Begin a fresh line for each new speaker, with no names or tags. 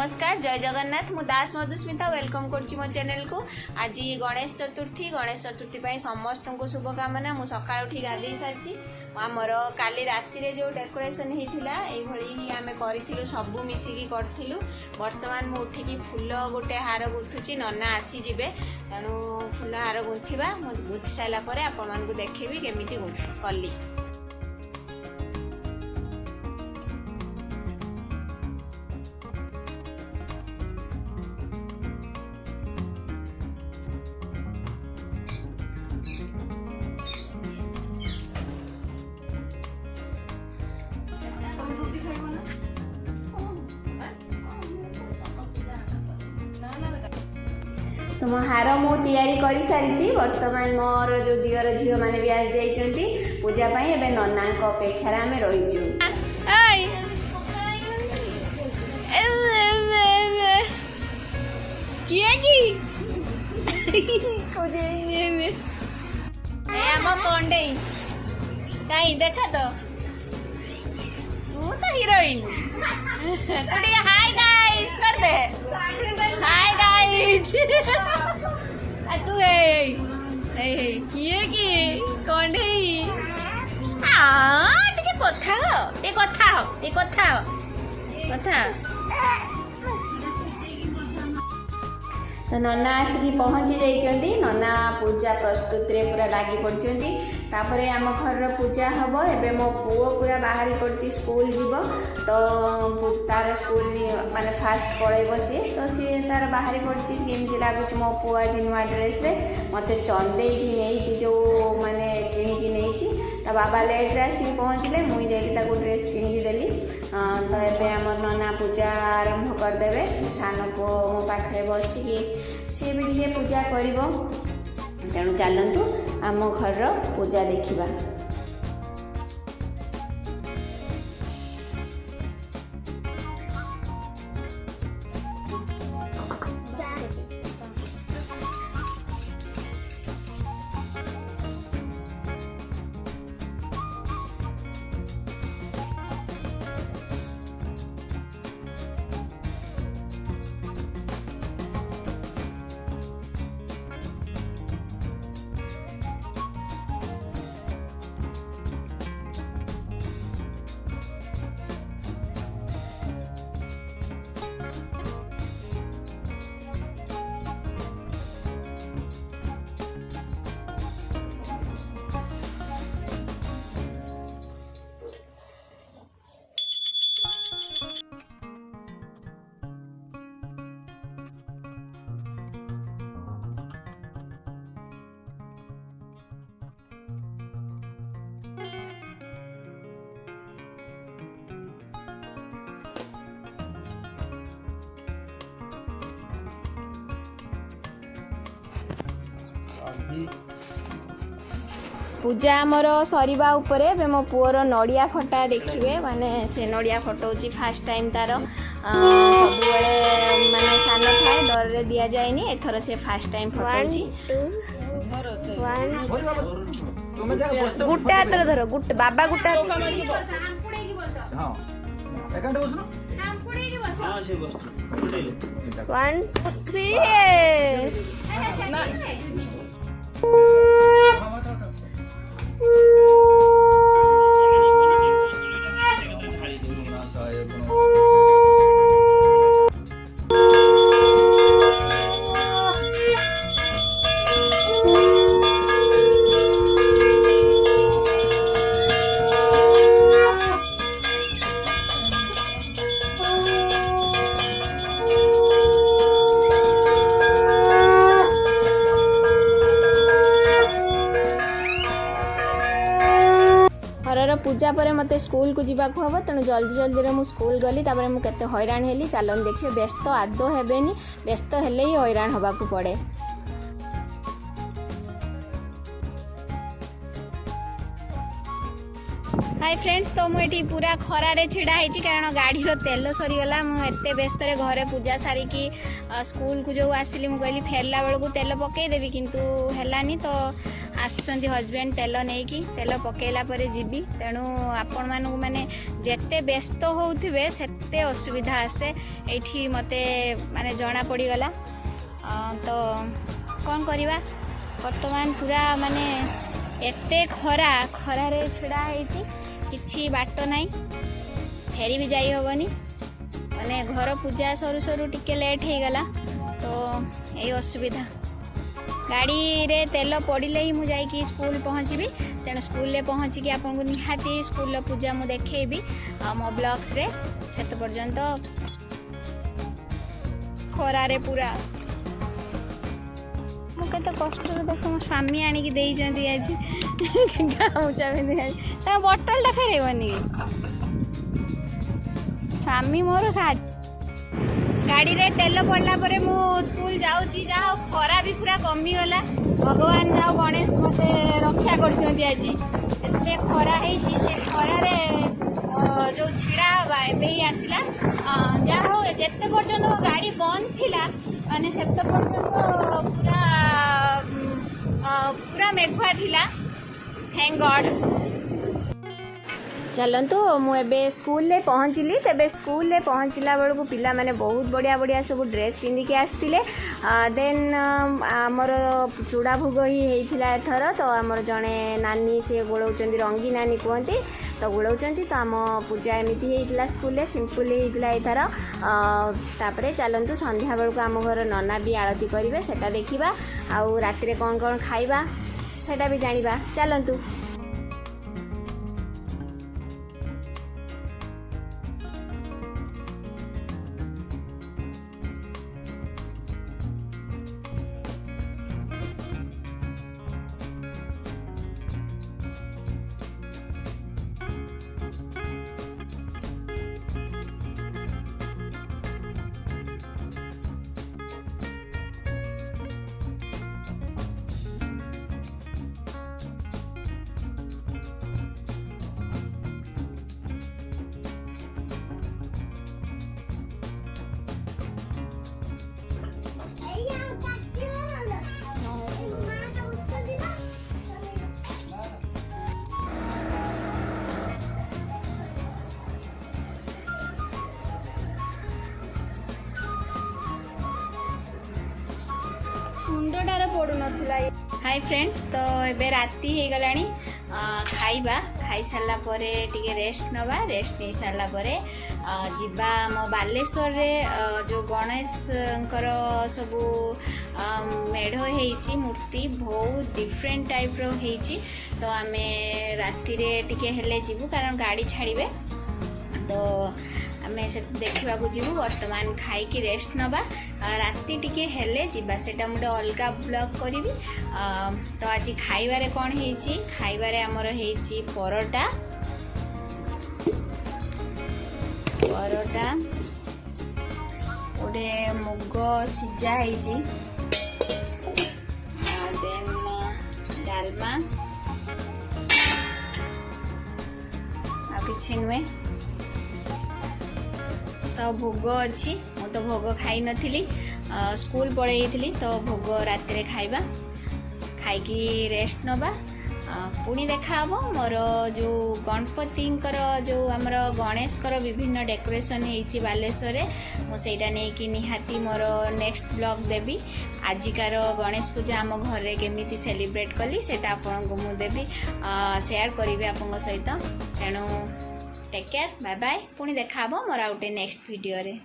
नमस्कार जय जगन्नाथ मु दास मधुस्मिता वेलकम करछि मो चैनल को। आज गणेश चतुर्थी पर समस्त को शुभकामना। मु सकाळ उठी गाधई सारी आमर काली राति जो डेकोरेशन होता ही आम करूँ सबू मिसिकी करूँ। बर्तमान मु उठिकी फूल गोटे हार गुंथुची नना आसीजे तेणु फूल हार गुंथा गुंथि सारापर आपण देखी केमी कली। तो मो हार मु तैयारी कर सारी। बर्तमान मोर जो दियर झील मैंने भी आज जाइंट पूजापाई एवं नना अपेक्षार आम रहीचु। कंडे कहीं देखा तो तू तो हीरोइन हाय गाइस कर दे हाय गाइस तू किए कि कंडे टे कथा तो नना आसिक पहुँची जाइंट। नना पूजा प्रस्तुति रे पूरा लगी पड़ती। तापर आम घर पूजा हम एवं मो पुओ पूरा बाहरी पड़ी स्कूल जीव तो तार स्कूल माने फास्ट पड़ेब सी तो सी तार बाहरी पड़ी केमती लगुच मो पुओ आज नुआ ड्रेस रे मत चंदे नहीं जो माने किणिकी नहीं ता बाबा लेट रे आसिक पहुँचले मुई जाकि ड्रेस किणिकी देली। तो ये आम नना पूजा आरंभ करदे। सान पुओ मो पाखे बसिकी सी भी टे पूजा कर तेणु चलतु आम घर पूजा देखा। पूजा आमर सरीबा उपरे मो पुओर नड़िया फटा देखिए माने से नड़िया फटाऊँ फास्ट टाइम तार सब माने सान थाए डर रे दिया जाएनी एथर से फास्ट टाइम फटाऊँ। गुट्टा हाथ धर गुट बाबा गुट्टा 1 2 3 पूजा पर मत स्कूल को जीवा हम तेणु जल्दी जल्दी मु स्कूल गली तापर मु केते हैरान हेली। चलन देखिए व्यस्त आदो हेबेनी व्यस्त हेले ही हैरान हवा को पड़े। हाय फ्रेंड्स तो मुझे पूरा खरारे छिड़ा है कारण गाड़ी तेल सरीगला मुझे व्यस्त घरे पूजा सारिकी स्कूल को जो आसिली मुझे कहली फेरला बेलू तेल पकईदेवी किंतु हेलानी तो आसुचंती हजबैंड तेल नहीं तेल पकेला पर जीवी तेणु आपण मानू माने जेते व्यस्त होउथिबे सेते असुविधा आसे एठी मते माने जना पड़ी गला तो कौन करवा वर्तमान पूरा माने एते खरा खरारे छिड़ा होइची किछि बाट नाही फेरी भी जाई होबनी माने घर पूजा सरू सरू टिके लेट हो गला तो यही असुविधा गाड़ी रे तेल पड़े ही मुझे स्कूल पहुँची तेणु स्कूल पहुँचिकी आपको निहाती स्कूल पूजा मुझे देखी मो ब्लॉग्स रे से पर्यंत खरारे पूरा मुझे कष्ट देख मो स्वामी आणिकी देइचंती आज गामुचा पिंधि बटलटा फेरबनी स्वामी मोर साथ गाड़ी रे तेल पड़ला परे मु स्कूल जाऊँगी जहाँ खरा भी पूरा कमी गला भगवान जाओ गणेश मते रक्षा करछंती आज एते खरा हेची से खरारे जो छिड़ा हवा एबे ही आसिला जा हो जेते पर्यंत गाड़ी बंद थिला माने सेते पर्यंत पूरा पूरा मेघुआ थिला थैंक गॉड चलतु मुझे स्कूल पहुँचली तेबे स्कूल पहुँचला बेलू पिला माने बहुत बढ़िया बढ़िया सब ड्रेस पिंधिकी आसते देन आमर चूड़ा भोग ही होता एथर तो आमर जड़े नानी सी गोलाउं रंगी नानी कहती तो गोलाउं तो आम पूजा एमती होता स्कूल सिंपल होता एथर तापर चलतु संध्या बेलू आम घर नना भी आरती करेंगे सेटा देखा आउ राति कौन कौन खाइबा सेटा भी जानिबा चलतु सुंडटार पड़ू ना। हाय फ्रेंड्स तो एबे राति हो गलानी खाइबा खाई सारा परे टिके रेस्ट नवा रेस्ट नहीं सारा परे जिबा मो बालेश्वर रे जो गणेशंकर सबू मेढ़ होईची मूर्ति बहुत डिफरेंट टाइप रो होईची तो आमे राति रे टिके हेले जीवु कारण गाड़ी छाड़िबे तो आमे से देखा जीवु वर्तमान खाई रेस्ट नवा राति टिके हेले जीवा सेटा मुझे अलग ब्लॉग करी तो आज खाइबारे कौन होईची खाइबारे आमर होईची परोटा परोटा गोटे मुग सिजा होईची देन डालमा आ किछि नुहे तो भोग अच्छी मु तो भोग खाई नथिली स्कूल पड़े तो भोग राति रे खाइबा खाइकी रेस्ट नवा पुणी देखा हम मोर जो गणपतिंकर जो आमर गणेशकर विभिन्न डेकोरेशन होईची बालेश्वर मुझा नहीं निहाती मोर नेक्स्ट ब्लॉग देवी आजिकार गणेश पूजा आम घर केमी सेलिब्रेट कली से आपन को मुझे देवी शेयर करी आपण सहित तेणु टेक केयर बाय बाय पुणी देखा हम मोर आउटे नेक्स्ट वीडियो रे।